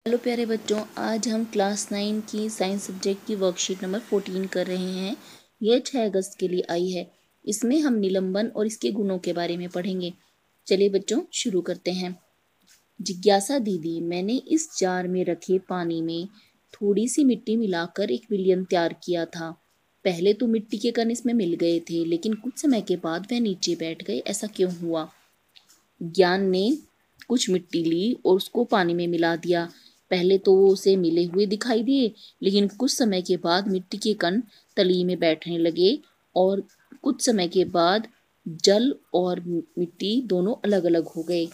Hello प्यारे बच्चों, आज हम क्लास 9 की साइंस सब्जेक्ट की वर्कशीट नंबर 14 कर रहे हैं। यह 6 अगस्त के लिए आई है। इसमें हम निलंबन और इसके गुणों के बारे में पढ़ेंगे। चलिए बच्चों, शुरू करते हैं। जिज्ञासा दीदी, मैंने इस जार में रखे पानी में थोड़ी सी मिट्टी मिलाकर एक विलयन तैयार किया था। पहले तो मिट्टी के कण इसमें मिल गए थे, लेकिन कुछ समय के बाद वह नीचे बैठ गए। ऐसा क्यों हुआ? ज्ञान ने कुछ मिट्टी ली और उसको पानी में मिला दिया। पहले तो वो उसे मिले हुए दिखाई दिए, लेकिन कुछ समय के बाद मिट्टी के कण तली में बैठने लगे और कुछ समय के बाद जल और मिट्टी दोनों अलग अलग हो गए।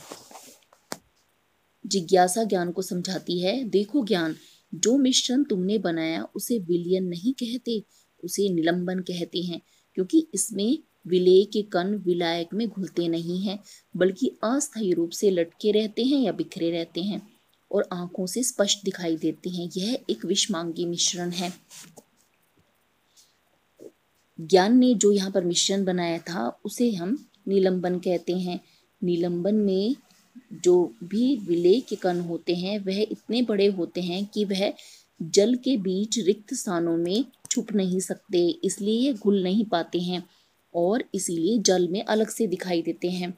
जिज्ञासा ज्ञान को समझाती है, देखो ज्ञान, जो मिश्रण तुमने बनाया उसे विलयन नहीं कहते, उसे निलंबन कहते हैं, क्योंकि इसमें विलेय के कण विलायक में घुलते नहीं हैं, बल्कि अस्थायी रूप से लटके रहते हैं या बिखरे रहते हैं और आंखों से स्पष्ट दिखाई देते हैं। यह एक विषमांगी मिश्रण है। ज्ञान ने जो यहाँ पर मिश्रण बनाया था उसे हम निलंबन कहते हैं। निलंबन में जो भी विलेय के कण होते हैं वह इतने बड़े होते हैं कि वह जल के बीच रिक्त स्थानों में छुप नहीं सकते, इसलिए ये घुल नहीं पाते हैं और इसीलिए जल में अलग से दिखाई देते हैं।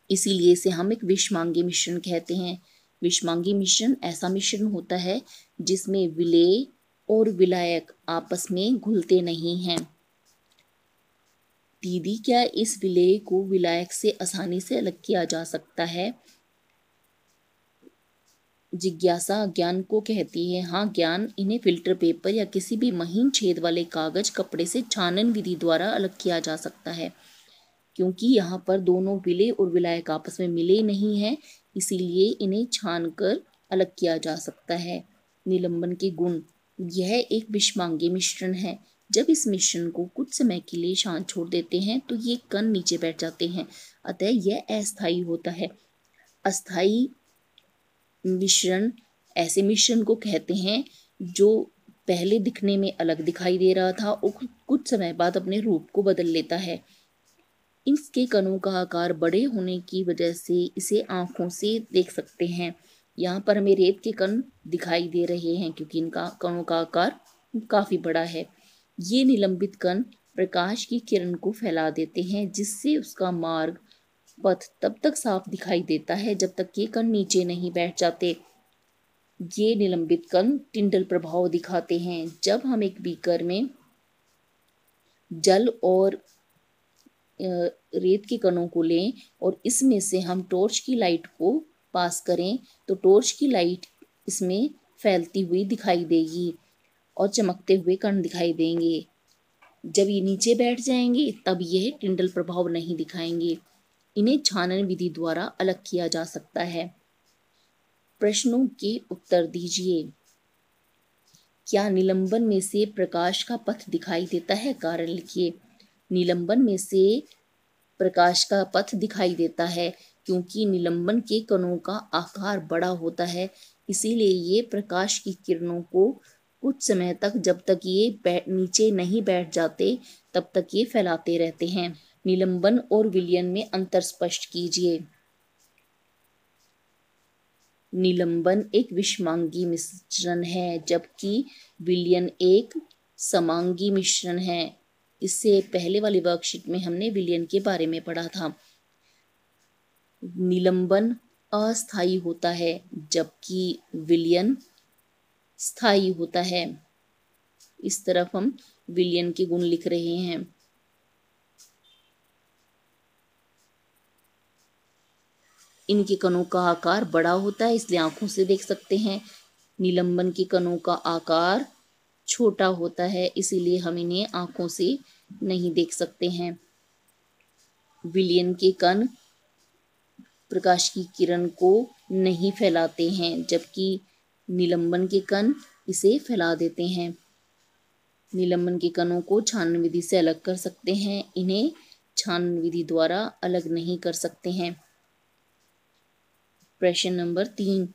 इसीलिए इसे हम एक विषमांगी मिश्रण कहते हैं। विषमांगी मिश्रण ऐसा मिश्रण होता है जिसमें विलेय और विलायक आपस में घुलते नहीं हैं। दीदी, क्या इस विलेय को विलायक से आसानी से अलग किया जा सकता है? जिज्ञासा ज्ञान को कहती है, हाँ ज्ञान, इन्हें फिल्टर पेपर या किसी भी महीन छेद वाले कागज कपड़े से छानन विधि द्वारा अलग किया जा सकता है। क्योंकि यहाँ पर दोनों विलेय और विलायक आपस में मिले नहीं हैं, इसीलिए इन्हें छानकर अलग किया जा सकता है। निलंबन के गुण, यह एक विषमांगी मिश्रण है। जब इस मिश्रण को कुछ समय के लिए शांत छोड़ देते हैं तो ये कण नीचे बैठ जाते हैं, अतः यह अस्थायी होता है। अस्थायी मिश्रण ऐसे मिश्रण को कहते हैं जो पहले दिखने में अलग दिखाई दे रहा था और कुछ समय बाद अपने रूप को बदल लेता है। इसके कणों का आकार बड़े होने की वजह से इसे आंखों से देख सकते हैं। यहाँ पर हमें रेत के कण दिखाई दे रहे हैं क्योंकि इनका कणों का आकार काफी बड़ा है। ये निलंबित कण प्रकाश की किरण को फैला देते हैं, जिससे उसका मार्ग पथ तब तक साफ दिखाई देता है जब तक ये कण नीचे नहीं बैठ जाते। ये निलंबित कण टिंडल प्रभाव दिखाते हैं। जब हम एक बीकर में जल और रेत के कणों को लें और इसमें से हम टॉर्च की लाइट को पास करें तो टॉर्च की लाइट इसमें फैलती हुई दिखाई देगी और चमकते हुए कण दिखाई देंगे। जब ये नीचे बैठ जाएंगे तब यह टिंडल प्रभाव नहीं दिखाएंगे। इन्हें छानन विधि द्वारा अलग किया जा सकता है। प्रश्नों के उत्तर दीजिए। क्या निलंबन में से प्रकाश का पथ दिखाई देता है? कारण लिखिए। निलंबन में से प्रकाश का पथ दिखाई देता है क्योंकि निलंबन के कणों का आकार बड़ा होता है, इसीलिए ये प्रकाश की किरणों को कुछ समय तक, जब तक ये नीचे नहीं बैठ जाते तब तक ये फैलाते रहते हैं। निलंबन और विलयन में अंतर स्पष्ट कीजिए। निलंबन एक विषमांगी मिश्रण है जबकि विलयन एक समांगी मिश्रण है। इससे पहले वाली वर्कशीट में हमने विलयन के बारे में पढ़ा था। निलंबन अस्थायी होता है जबकि विलयन स्थायी होता है। इस तरफ हम विलयन के गुण लिख रहे हैं। इनके कणों का आकार बड़ा होता है, इसलिए आंखों से देख सकते हैं। निलंबन के कणों का आकार छोटा होता है, इसीलिए हम इन्हें आंखों से नहीं देख सकते हैं। विलयन के कण प्रकाश की किरण को नहीं फैलाते हैं, जबकि निलंबन के कण इसे फैला देते हैं। निलंबन के कणों को छानन विधि से अलग कर सकते हैं, इन्हें छानन विधि द्वारा अलग नहीं कर सकते हैं। प्रश्न नंबर 3,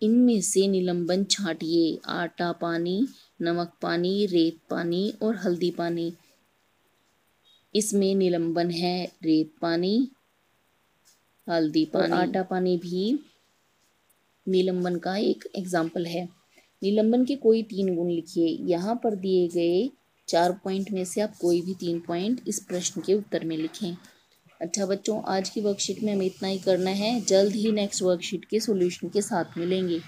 इनमें से निलंबन छांटिए। आटा पानी, नमक पानी, रेत पानी और हल्दी पानी। इसमें निलंबन है रेत पानी, हल्दी पानी और आटा पानी भी निलंबन का एक एग्जाम्पल है। निलंबन के कोई 3 गुण लिखिए। यहाँ पर दिए गए 4 पॉइंट में से आप कोई भी 3 पॉइंट इस प्रश्न के उत्तर में लिखें। अच्छा बच्चों, आज की वर्कशीट में हमें इतना ही करना है। जल्द ही नेक्स्ट वर्कशीट के सॉल्यूशन के साथ मिलेंगे।